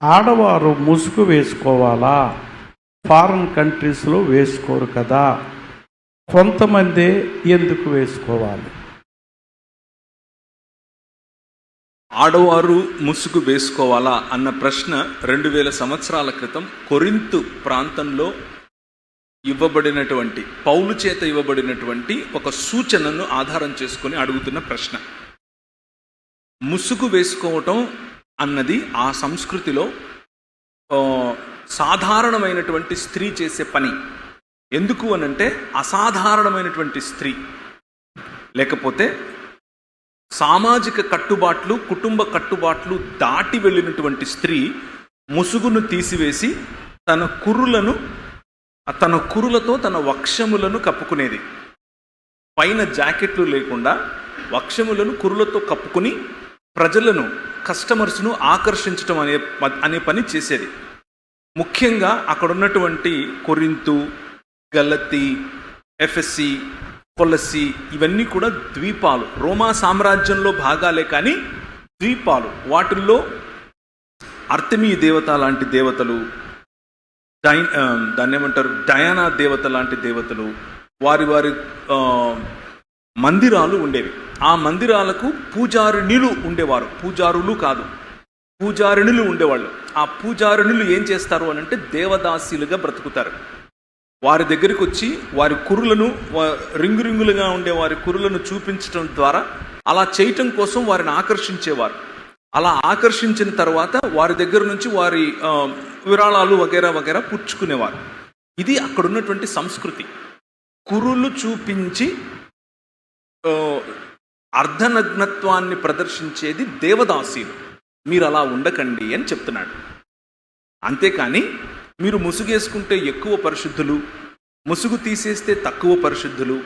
ఆడవారు ముసుగు వేసుకోవాలా? ఫారిన్ కంట్రీస్లో వేసుకోరు కదా, కొంతమంది ఎందుకు వేసుకోవాలి? ఆడవారు ముసుగు వేసుకోవాలా అన్న ప్రశ్న 2000 సంవత్సరాల క్రితం కొరింతు ప్రాంతంలో ఇవ్వబడినటువంటి పౌలు చేత ఇవ్వబడినటువంటి ఒక సూచనను ఆధారం చేసుకొని అడుగుతున్న ప్రశ్న. ముసుగు వేసుకోవటం అన్నది ఆ సంస్కృతిలో సాధారణమైనటువంటి స్త్రీ చేసే పని. ఎందుకు అనంటే అసాధారణమైనటువంటి స్త్రీ, లేకపోతే సామాజిక కట్టుబాట్లు, కుటుంబ కట్టుబాట్లు దాటి వెళ్ళినటువంటి స్త్రీ ముసుగును తీసివేసి తన కురులతో తన వక్షములను కప్పుకునేది. పైన జాకెట్లు లేకుండా వక్షములను కురులతో కప్పుకుని ప్రజలను, కస్టమర్స్ను ఆకర్షించడం అనే పని చేసేది. ముఖ్యంగా అక్కడ ఉన్నటువంటి కొరింతు, గలతీ, ఎఫెసీ, కొలసి ఇవన్నీ కూడా ద్వీపాలు, రోమా సామ్రాజ్యంలో భాగాలే కానీ ద్వీపాలు. వాటిల్లో అర్తెమీ దేవత లాంటి దేవతలు, దాన్ని ఏమంటారు, డయానా దేవత లాంటి దేవతలు, వారి వారి మందిరాలు ఉండేవి. ఆ మందిరాలకు పూజారిణులు ఉండేవారు, పూజారులు కాదు, పూజారిణులు ఉండేవాళ్ళు. ఆ పూజారిణులు ఏం చేస్తారు అని అంటే దేవదాసీలుగా బ్రతుకుతారు. వారి దగ్గరికి వచ్చి వారి కురులను, రింగులుగా ఉండే వారి కురులను చూపించడం ద్వారా, అలా చేయటం కోసం వారిని ఆకర్షించేవారు. అలా ఆకర్షించిన తర్వాత వారి దగ్గర నుంచి వారి విరాళాలు వగేరా పుచ్చుకునేవారు. ఇది అక్కడ ఉన్నటువంటి సంస్కృతి. కురులు చూపించి అర్ధనగ్నత్వాన్ని ప్రదర్శించేది దేవదాసీలు. మీరు అలా ఉండకండి అని చెప్తున్నాడు. అంతేకాని మీరు ముసుగేసుకుంటే ఎక్కువ పరిశుద్ధులు, ముసుగు తీసేస్తే తక్కువ పరిశుద్ధులు,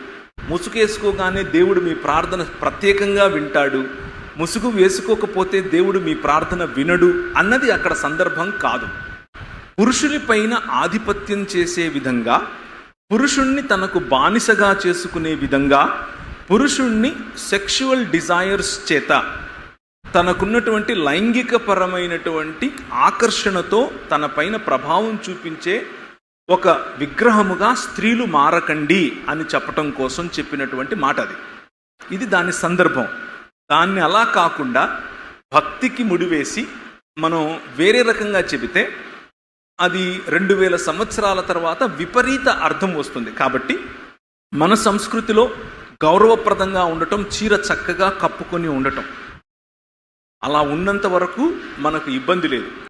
ముసుగేసుకోగానే దేవుడు మీ ప్రార్థన ప్రత్యేకంగా వింటాడు, ముసుగు వేసుకోకపోతే దేవుడు మీ ప్రార్థన వినడు అన్నది అక్కడ సందర్భం కాదు. పురుషుని పైన ఆధిపత్యం చేసే విధంగా, పురుషుణ్ణి తనకు బానిసగా చేసుకునే విధంగా, పురుషుణ్ణి సెక్షువల్ డిజైర్స్ చేత, తనకున్నటువంటి లైంగిక పరమైనటువంటి ఆకర్షణతో తన పైన ప్రభావం చూపించే ఒక విగ్రహముగా స్త్రీలు మారకండి అని చెప్పటం కోసం చెప్పినటువంటి మాట అది. ఇది దాని సందర్భం. దాన్ని అలా కాకుండా భక్తికి ముడివేసి మనం వేరే రకంగా చెబితే అది 2000 సంవత్సరాల తర్వాత విపరీత అర్థం వస్తుంది. కాబట్టి మన సంస్కృతిలో గౌరవప్రదంగా ఉండటం, చీర చక్కగా కప్పుకొని ఉండటం, అలా ఉన్నంత వరకు మనకు ఇబ్బంది లేదు.